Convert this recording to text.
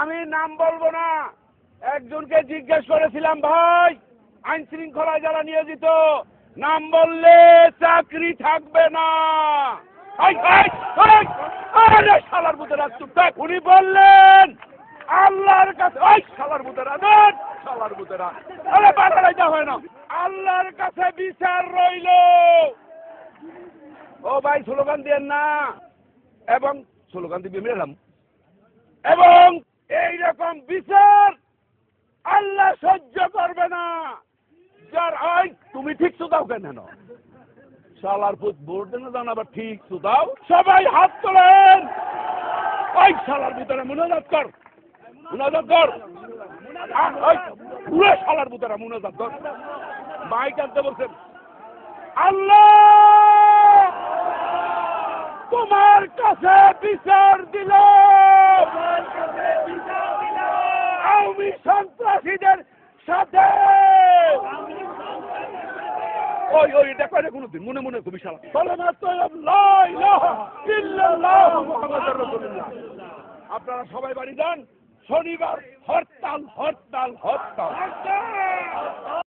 আমি নাম বলবো না, একজনকে জিজ্ঞেস করেছিলাম, ভাই আইন শৃঙ্খলায় যারা নিয়োজিত, নাম বললে চাকরি থাকবে না। আরে শালার বুতেরা চুপ থাক। উনি বললেন আল্লাহর কাছে, ওই শালার বুতেরা দেন, শালার বুতেরা, আরে বাড়াইতে হয় না, আল্লাহর কাছে বিচার রইল। ও ভাই স্লোগান দিয়েন না, এবং স্লোগান দিবি মেলাম, এবং এইরকম বিচার আল্লাহ সহ্য করবে না। যার ওই তুমি ঠিক সুদাও কেন শালার পুত ভোট দেন জান, আবার ঠিক সুদাও। সবাই হাত তোলেন, ওই শালার ভিতরে মুনাজাত কর, মুনাজাত কর, পুরো শালার ভিতরে মুনাজাত কর। মাইক আনতে বলছেন, আল্লাহ তোমার কাছে বিচার দিল, আওয়ামী সন্ত্রাসীদের সাথে। ওই ওই এটা কয় কোনদিন মনে মনে তুমি শালা আপনারা সবাই বাড়ি যান। শনিবার হরতাল হরতাল হরতাল।